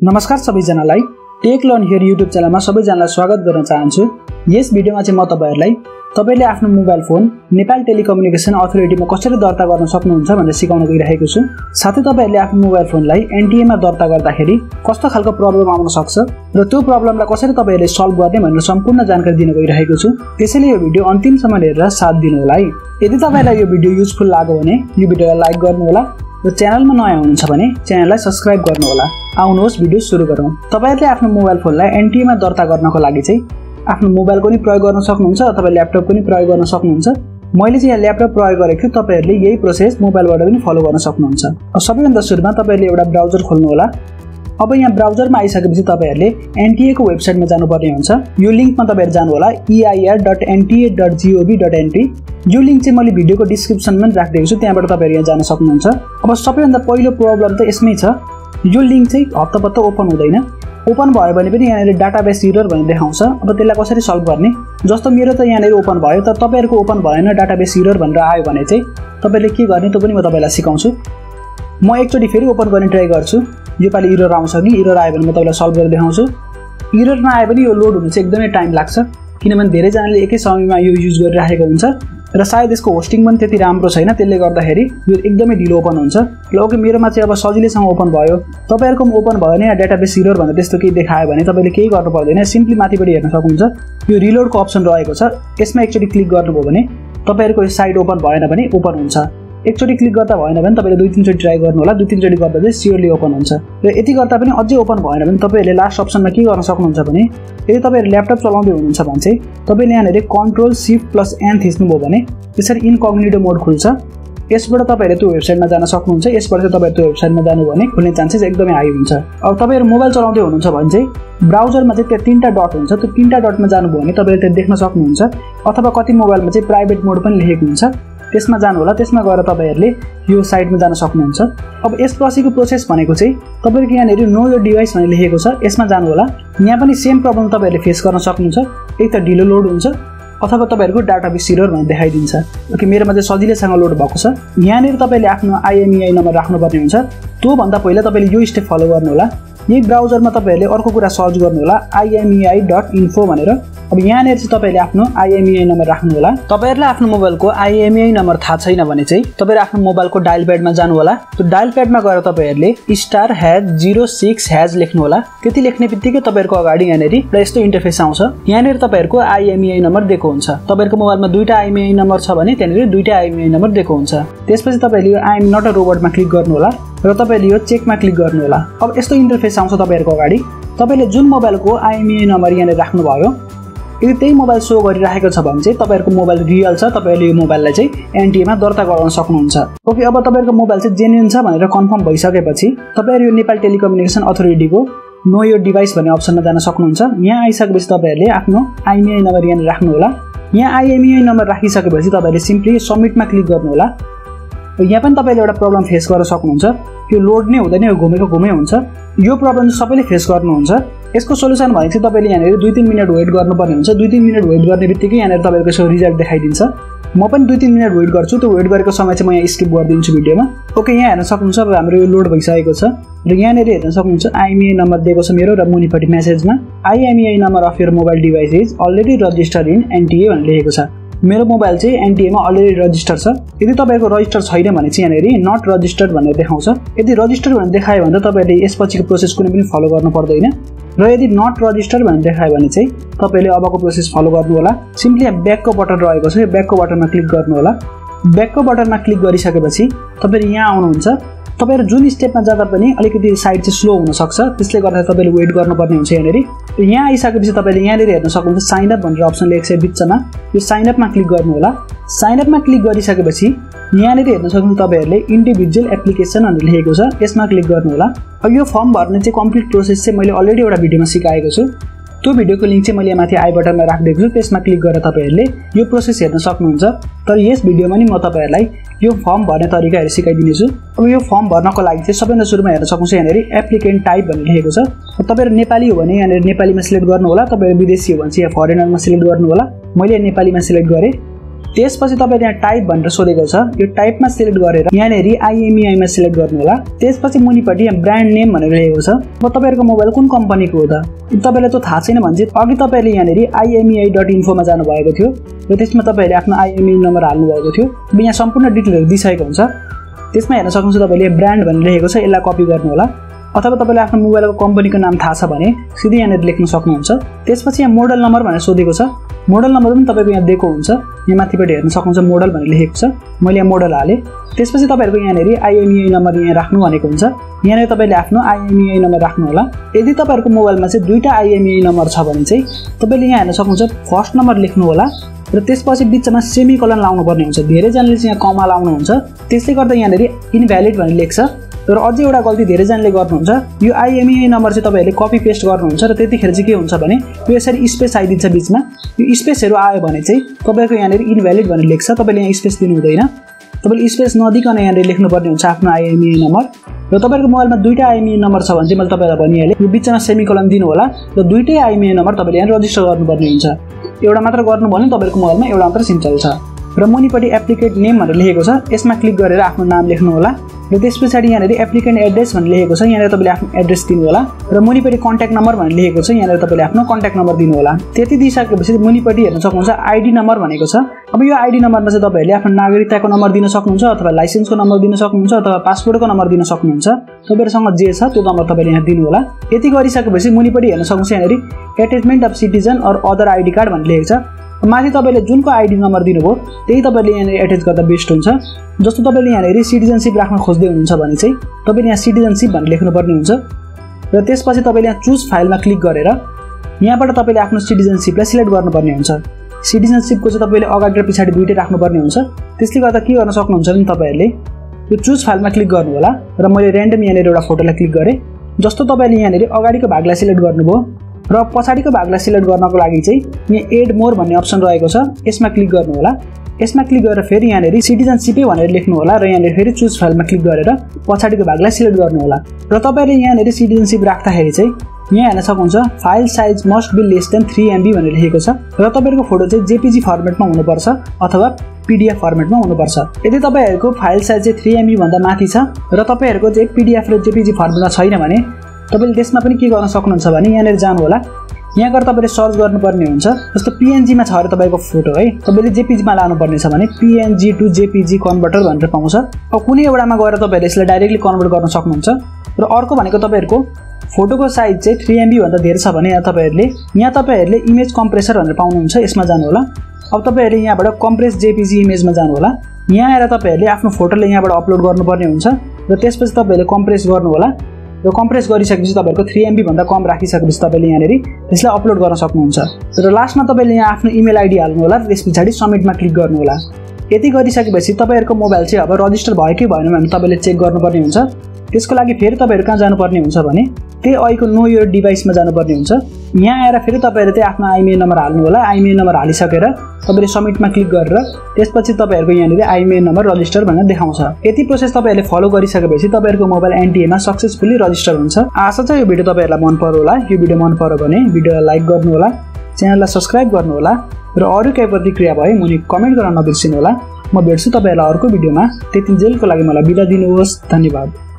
नमस्कार सबैजनालाई take learn here YouTube च्यानलमा सबैजनालाई स्वागत गर्न चाहन्छु। यस भिडियोमा चाहिँ म तपाईहरुले आफ्नो मोबाइल फोन नेपाल टेलिकम्युनिकेसन अथोरिटीमा कसरी दर्ता गर्न सक्नुहुन्छ भनेर सिकाउन गइरहेको छु। साथै तपाईहरुले आफ्नो मोबाइल फोनलाई NTA मा दर्ता गर्दाखेरि कस्तो खालको प्रब्लम आउन सक्छ र त्यो प्रब्लमलाई कसरी तपाईहरुले सल्भ गर्ने भनेर सम्पूर्ण जानकारी दिन गइरहेको छु। त्यसैले यो भिडियो अन्तिमसम्म हेरेर साथ दिनु होला है। यदि तपाईलाई यो भिडियो युजफुल लाग्यो भने यो भिडियोलाई लाइक गर्नु होला र च्यानलमा नयाँ हुनुहुन्छ भने च्यानललाई सब्स्क्राइब गर्नु होला। आउनुहोस् भिडियो सुरु गरौँ। तपाईहरुले आफ्नो मोबाइल फोनलाई NTA मा दर्ता गर्नको लागि चाहिँ आफ्नो मोबाइलको नि प्रयोग गर्न सक्नुहुन्छ अथवा ल्यापटपको नि प्रयोग गर्न सक्नुहुन्छ। मैले चाहिँ यहाँ ल्यापटप प्रयोग गरेको छु, तपाईहरुले यही प्रोसेस मोबाइलबाट पनि फलो गर्न सक्नुहुन्छ। सबैभन्दा सुरुमा तपाईहरुले एउटा ब्राउजर खोल्नु होला। अब यहाँ ब्राउजरमा आइसकेपछि तपाईहरुले NTA को वेबसाइटमा जानुपर्ने हुन्छ। यो लिंकमा तपाईहरु जानु होला eir.nta.gov.np। यो लिंक चाहिँ मैले भिडियोको डिस्क्रिप्सनमा पनि राखिदिएको छु, त्यहाँबाट तपाईहरु यहाँ जान सक्नुहुन्छ। अब सबैभन्दा पहिलो प्रब्लम त यसमै छ, यो लिंक चाहिँ हत्तपत्त ओपन हुँदैन। ओपन भयो भने पनि यहाँनिर डाटाबेस एरर भनेर देखाउँछ। अब त्यसलाई कसरी सल्भ गर्ने? जस्तो मेरो त यहाँनिर ओपन भयो तर तपाईहरुको ओपन भएन, डाटाबेस एरर भनेर आयो भने चाहिँ तपाईले के गर्ने त्यो पनि म तपाईलाई सिकाउँछु। म एकचोटी फेरि ओपन गर्ने ट्राई गर्छु। यो पालि एरर आउँछ कि एरर आयो भने म तपाईलाई सल्भ गरेर देखाउँछु। एरर नआए पनि यो लोड हुन चाहिँ एकदमै टाइम लाग्छ, किनभने धेरै जनाले एकै समयमा यो युज गरिरहेको हुन्छ र सायद यसको होस्टिङ पनि त्यति राम्रो छैन, त्यसले गर्दाखेरि यो एकदमै ढिलो ओपन हुन्छ। ल ओके, मेरोमा चाहिँ अब सजिलैसँग ओपन भयो। तपाईहरुकोमा ओपन भयो भने डाटाबेस एरर भनेर त्यस्तो केही देखायो भने तपाईले केही गर्नु पर्दैन, सिम्पली माथिबाट हेर्न सक्नुहुन्छ। यो रिलोडको अप्सन रहेको छ, यसमा एकचोटी क्लिक गर्नुभयो भने तपाईहरुको साइट ओपन भएन भने ओपन हुन्छ। एकचोटी क्लिक गर्दा भएन भने तपाईले दुई तीन चोटी ट्राई गर्नु होला। दुई तीन चोटी गर्दा चाहिँ स्योरली ओपन हुन्छ। र यति गर्दा पनि अझै ओपन भएन भने तपाईहरुले लास्ट अप्सनमा के गर्न सक्नुहुन्छ भने यदि तपाईहरु ल्यापटप चलाउँदै हुनुहुन्छ भने चाहिँ तपाईले यहाँनेर Ctrl+Shift+N थिच्नुभयो भने यसरी इन्कग्निटो मोड खुल्छ। यसबाट तपाईहरुले त्यो वेबसाइटमा जान सक्नुहुन्छ। यसबाट चाहिँ तपाईहरु त्यो वेबसाइटमा जानु भने खुल्ने चान्सेस एकदमै हाई हुन्छ। अब तपाईहरु मोबाइल चलाउँदै हुनुहुन्छ भने चाहिँ ब्राउजरमा चाहिँ त्यहाँ तीनटा डट हुन्छ, त्यो तीनटा डटमा जानुभयो भने तपाईले त्यहाँ देख्न सक्नुहुन्छ। अथवा कति मोबाइलमा चाहिँ प्राइभेट मोड पनि लेखेको हुन्छ, त्यसमा जानु होला। त्यसमा गएर तपाईहरुले यो साइटमा जान सक्नुहुन्छ। अब यसपछिको प्रोसेस भनेको चाहिँ तपाईहरुको यहाँनेर नो योर डिभाइस भनेर लेखेको छ, यसमा जानु होला। यहाँ पनि सेम प्रब्लम तपाईहरुले फेस गर्न सक्नुहुन्छ। एक त ढिलो लोड हुन्छ अथवा तपाईहरुको डाटाबेस एरर भनेर देखाइदिन्छ। ओके, मेरोमा चाहिँ सजिलैसँग लोड भएको छ। यहाँनेर तपाईले आफ्नो IMEI नम्बर राख्नुपर्ने हुन्छ। त्यो भन्दा पहिला तपाईले यो स्टेप फलो गर्नु होला। यही ब्राउजरमा तपाईहरुले अर्को कुरा सर्च गर्नु होला imei.info भनेर। अब यहाँनेर चाहिँ तपाईले आफ्नो IMEI नम्बर राख्नु होला। तपाईहरुले आफ्नो मोबाइलको IMEI नम्बर थाहा छैन भने चाहिँ तपाईहरु आफ्नो मोबाइलको डायल प्याडमा जानु होला। त्यो डायल प्याडमा गएर तपाईहरुले *#06# लेख्नु होला। त्यति लेख्ने बित्तिकै तपाईहरुको अगाडि यहाँनेर र यस्तो इन्टरफेस आउँछ। यहाँनेर तपाईहरुको IMEI नम्बर दिएको हुन्छ। तपाईहरुको मोबाइलमा दुईटा IMEI नम्बर छ भने त्यहाँनेर दुईटा IMEI नम्बर दिएको हुन्छ। त्यसपछि तपाईले यो I am not a robot मा क्लिक गर्नु होला र तपाईले यो चेकमा क्लिक गर्नु होला। अब यस्तो इन्टरफेस आउँछ तपाईहरुको अगाडि। तपाईले जुन मोबाइलको IMEI नम्बर यहाँनेर राख्नु भयो, यदि त्यही मोबाइल सो गरिरहेको छ भने चाहिँ तपाईहरुको मोबाइल रियल छ, तपाईले यो मोबाइललाई चाहिँ NTA मा दर्ता गराउन सक्नुहुन्छ। ओके, अब तपाईहरुको मोबाइल चाहिँ जेन्युइन छ भनेर कन्फर्म भइसकेपछि तपाईहरु यो नेपाल टेलिकम्युनिकेसन अथोरिटीको नो योर डिभाइस भन्ने अप्सनमा जान सक्नुहुन्छ। यहाँ आइसकेपछि तपाईहरुले आफ्नो IMEI नम्बर यहाँ राख्नु होला। यहाँ IMEI नम्बर राखिसकेपछि तपाईले सिम्पली सबमिटमा क्लिक गर्नु होला। यहाँ पनि तपाईले एउटा प्रब्लम फेस गर्न सक्नुहुन्छ, यो लोड नै हुँदैन, यो घुमेको घुमै हुन्छ। यो प्रब्लम सबैले फेस गर्नुहुन्छ। यसको सोलुसन भनेको चाहिँ तपाईले यहाँनेर 2-3 मिनेट वेट गर्नुपर्ने हुन्छ। 2-3 मिनेट वेट गर्ने बित्तिकै यहाँनेर तपाईको यसो रिजल्ट देखाइदिन्छ। म पनि 2-3 मिनेट वेट गर्छु। त्यो वेट गरेको समय चाहिँ म यहाँ स्किप गरिदिन्छु भिडियोमा। ओके, यहाँ हेर्न सक्नुहुन्छ अब हाम्रो यो लोड भइसकेको छ र यहाँनेर हेर्न सक्नुहुन्छ IMEI नम्बर दिएको छ मेरो र मुनिपट्टि मेसेजमा IMEI number of your mobile device is already registered in NTA भनेर लेखेको छ। मेरो मोबाइल चाहिँ NTA मा अलरेडी रजिस्टर छ। यदि तपाईको रजिस्टर छैन भने चाहिँ यहाँनेर नट रजिस्टर्ड भनेर देखाउँछ। यदि रजिस्टर भनेर देखायो भने तपाईले यसपछिको प्रोसेस कुनै पनि फलो गर्नु पर्दैन। र यदि नट रजिस्टर्ड भनेर देखायो भने चाहिँ तपाईले अबको प्रोसेस फलो गर्नु होला। सिम्पली यहाँ ब्याकको बटन रहेको छ, यो ब्याकको बटनमा क्लिक गर्नु होला। ब्याकको बटनमा क्लिक गरिसकेपछि तपाईले यहाँ आउनुहुन्छ। तपाईहरु जुन स्टेपमा जाँदा पनि अलिकति साइड चाहिँ स्लो हुन सक्छ, त्यसले गर्दा तपाईले वेट गर्नुपर्ने हुन्छ। यहाँनेर यहाँ आइसकेपछि तपाईले यहाँनेर हेर्न सक्नुहुन्छ साइन अप भनेर अप्सन लेखेको छ बिचमा, यो साइन अपमा क्लिक गर्नु होला। साइन अपमा क्लिक गरिसकेपछि यहाँनेर हेर्न सक्नुहुन्छ तपाईहरुले इन्डिभिजुअल एप्लिकेसन भनेर लेखेको छ, यसमा क्लिक गर्नु होला। अब यो फर्म भर्ने चाहिँ कम्प्लिट प्रोसेस चाहिँ मैले अलरेडी एउटा भिडियोमा सिकाएको छु। त्यो भिडियोको लिंक चाहिँ मैले माथि आई बटनमा राखिदिएको छु, त्यसमा क्लिक गरेर तपाईहरुले यो प्रोसेस हेर्न सक्नुहुन्छ। तर यस भिडियोमा नि म तपाईहरुलाई यो फर्म भर्ने तरिकाहरु सिकाइदिने छु। अब यो फर्म भर्नको लागि चाहिँ सबैभन्दा सुरुमा हेर्न सक्नुहुन्छ यहाँनेर एप्लिकेन्ट टाइप भनेर लेखेको छ। तपाईहरु नेपाली हो भने यहाँनेर नेपालीमा सिलेक्ट गर्नु होला। तपाईहरु विदेशी हो भने चाहिँ यहाँ फरेनरमा सिलेक्ट गर्नु होला। मैले नेपालीमा सिलेक्ट गरे। त्यसपछि तपाईले यहाँ टाइप भनेर सोधेको छ यो टाइपमा सिलेक्ट गरेर यहाँनेरि IMEI मा सिलेक्ट गर्नु होला त्यसपछि मुनिपटि यहाँ ब्रान्ड नेम भनेर लेखेको छ अब तपाईहरुको मोबाइल कुन कम्पनीको हो त तपाईलाई त थाहा छैन भने चाहिँ अघि तपाईले यहाँनेरि imei.info मा जानु भएको थियो र त्यसमा तपाईले आफ्नो IMEI नम्बर हाल्नु भएको थियो यहाँ सम्पूर्ण डिटेलहरु दिइसकेको हुन्छ त्यसमा हेर्न सक्नुहुन्छ तपाईले ब्रान्ड भनेर लेखेको छ यसलाई कपी गर्नु होला अथवा तपाईले आफ्नो मोबाइलको कम्पनीको नाम थाहा छ भने सिधै यहाँनेर लेख्न सक्नुहुन्छ त्यसपछि यहाँ मोडल नम्बर भनेर सोधेको छ मोडल नम्बर पनि तपाईको यहाँ दिएको हुन्छ यहाँ माथिपटि हेर्न सक्नुहुन्छ मोडल भनेर लेखेको छ मैले यहाँ मोडल हाले त्यसपछि तपाईहरुको यहाँनेरि IMEI नम्बर यहाँ राख्नु भनेको हुन्छ यहाँनेर तपाईले आफ्नो IMEI नम्बर राख्नु होला यदि तपाईहरुको मोबाइलमा चाहिँ दुईटा IMEI नम्बर छ भने चाहिँ तपाईले यहाँ हेर्न सक्नुहुन्छ फर्स्ट नम्बर लेख्नु होला र त्यसपछि बिचमा सेमिकोलन लाउनु पर्ने हुन्छ धेरै जनाले चाहिँ यहाँ कमा लाउनु हुन्छ त्यसले गर्दा यहाँनेरि इनभ्यालिड भनेर लेख्छ तर अझै एउटा गल्ती धेरै जनाले गर्नुहुन्छ यो IMEI नम्बर चाहिँ तपाईहरुले कपी पेस्ट गर्नुहुन्छ र त्यतिखेर चाहिँ के हुन्छ भने यो यसरी स्पेस आइदिन्छ बिचमा यो स्पेसहरु आयो भने चाहिँ तपाईको यहाँनेरि इनभ्यालिड भनेर लेख्छ तपाईले यहाँ स्पेस दिनु हुँदैन तपाईले स्पेस नदिकन यहाँनेरि लेख्नु पर्ने हुन्छ आफ्नो IMEI नम्बर र तपाईहरुको मोबाइलमा दुईटा IMEI नम्बर छ भने चाहिँ मैले तपाईलाई भनिहाले यो बिचमा सेमिकोलन दिनु होला र दुईटै IMEI नम्बर तपाईले यहाँ रजिस्टर गर्नुपर्ने हुन्छ एउटा मात्र गर्नु भने तपाईहरुको मोबाइलमा एउटा मात्र सिम चल्छ र मुनिपटि एप्लिकेन्ट नेम भनेर लेखेको छ यसमा क्लिक गरेर आफ्नो नाम लेख्नु होला र त्यसपछि यहाँनेरि एप्लिकेन्ट एड्रेस भनेर लेखेको छ यहाँनेर तपाईले आफ्नो एड्रेस दिनु होला र मुनिपटि कन्ट्याक्ट नम्बर भनेर लेखेको छ यहाँनेर तपाईले आफ्नो कन्ट्याक्ट नम्बर दिनु होला त्यति दिइसकेपछि मुनिपटि हेर्न सक्नुहुन्छ आईडी नम्बर भनेको छ अब यो आईडी नम्बरमा चाहिँ तपाईहरुले आफ्नो नागरिकताको नम्बर दिन सक्नुहुन्छ अथवा लाइसेन्सको नम्बर दिन सक्नुहुन्छ अथवा पासपोर्टको नम्बर दिन सक्नुहुन्छ तपाईहरुसँग जे छ त्यो नम्बर तपाईले यहाँ दिनु होला यति गरिसकेपछि मुनिपटि हेर्न सक्नुहुन्छ यहाँनेरि attachment of citizen or other ID card भनेर लेखेको छ माथि तपाईले जुनको आईडी नम्बर दिनुभयो त्यही तपाईले यहाँ एट्याच गर्दा बेस्ट हुन्छ जस्तो तपाईले यहाँ सिटिजनशिप राख्न खोज्दै हुनुहुन्छ भने चाहिँ तपाईले यहाँ सिटिजनशिप भनेर लेख्नु पर्ने हुन्छ र त्यसपछि तपाईले यहाँ चुज फाइलमा क्लिक गरेर यहाँबाट तपाईले आफ्नो सिटिजनशिपलाई सिलेक्ट गर्नुपर्ने हुन्छ सिटिजनशिपको चाहिँ तपाईले अगाडि र पछाडी दुईटै राख्नुपर्ने हुन्छ त्यसले गर्दा के गर्न सक्नुहुन्छ भने तपाईहरुले यो चुज फाइलमा क्लिक गर्नु होला र मैले र्यान्डम यहाँ एउटा फोटोलाई क्लिक गरे जस्तो तपाईले यहाँ अगाडिको भागलाई सिलेक्ट गर्नुभयो र पछाडीको भागलाई सिलेक्ट गर्नको लागि चाहिँ यहाँ एड मोर भन्ने अप्सन रहेको छ यसमा क्लिक गर्नु होला यसमा क्लिक गरेर फेरि यहाँ सिटिजनशिपै भनेर लेख्नु होला र यहाँ फेरि चुज फाइलमा क्लिक गरेर पछाडीको भागलाई सिलेक्ट गर्नु होला र तपाईले यहाँ सिटिजनशिप राख्दाखेरि चाहिँ यहाँ हेर्न सक्नुहुन्छ file size must be less than 3 MB भनेर लेखेको छ र तपाईहरुको फोटो चाहिँ JPG फर्मेटमा हुनुपर्छ अथवा PDF फर्मेटमा हुनुपर्छ यदि तपाईहरुको फाइल साइज चाहिँ 3 MB भन्दा माथि छ र तपाईहरुको चाहिँ PDF र JPG फर्मेटमा छैन भने तपाईले त्यसमा पनि के गर्न सक्नुहुन्छ भने यहाँ जानु होला यहाँ गएर तपाईले सर्च गर्नुपर्ने हुन्छ जस्तो PNG मा छ अरे तपाईको फोटो है तपाईले JPG मा लानु पर्ने छ भने PNG टु JPG कन्भर्टर भनेर पाउँछ अब कुनै एउटामा गएर तपाईले यसलाई डाइरेक्टली कन्भर्ट गर्न सक्नुहुन्छ र अर्को भनेको तपाईहरुको फोटोको साइज चाहिँ 3 MB भन्दा धेरै छ भने यहाँ तपाईहरुले इमेज कम्प्रेसर भनेर पाउनुहुन्छ यसमा जानु होला अब तपाईहरुले यहाँबाट कम्प्रेस JPG इमेजमा जानु होला यहाँ आएर तपाईहरुले आफ्नो फोटोले यहाँबाट अपलोड गर्नुपर्ने हुन्छ र त्यसपछि तपाईहरुले कम्प्रेस गर्नु होला र कम्प्रेस गरिसकेपछि तपाईहरुको 3 MB भन्दा कम राखिसकेपछि तपाईले यहाँनेरि त्यसलाई अपलोड गर्न सक्नुहुन्छ र लास्टमा तपाईले यहाँ आफ्नो इमेल आईडी हाल्नु होला र त्यसपछि सबमिटमा क्लिक गर्नु होला यति गरिसकेपछि तपाईहरुको मोबाइल चाहिँ अब रजिस्टर भयो कि भएन भने तपाईले चेक गर्नुपर्ने हुन्छ त्यसको लागि फेरि तपाईहरु कहाँ जानुपर्ने हुन्छ भने त्यही अहिलेको नो योर डिभाइसमा जानुपर्ने हुन्छ यहाँ आएर फेरि तपाईहरुले चाहिँ आफ्नो IMEI नम्बर हाल्नु होला IMEI नम्बर हालिसकेर तपाईले सबमिटमा क्लिक गरेर त्यसपछि तपाईहरुको यहाँनेरि IMEI नम्बर रजिस्टर भनेर देखाउँछ यति प्रोसेस तपाईहरुले फलो गरिसकेपछि तपाईहरुको मोबाइल NTA मा सक्सेसफुली रजिस्टर हुन्छ आशा छ यो भिडियो तपाईहरुलाई मन पर्यो होला यो भिडियो मन पर्यो भने भिडियोलाई लाइक गर्नु होला च्यानललाई सब्स्क्राइब गर्नु होला र अरु कुनै प्रतिक्रिया भए मुनि कमेन्ट गर्न नबिर्सिनु होला म भेट्छु तपाईहरुलाई अर्को भिडियोमा त्यतिन्जेलको लागि मलाई बिदा दिनुहोस् धन्यवाद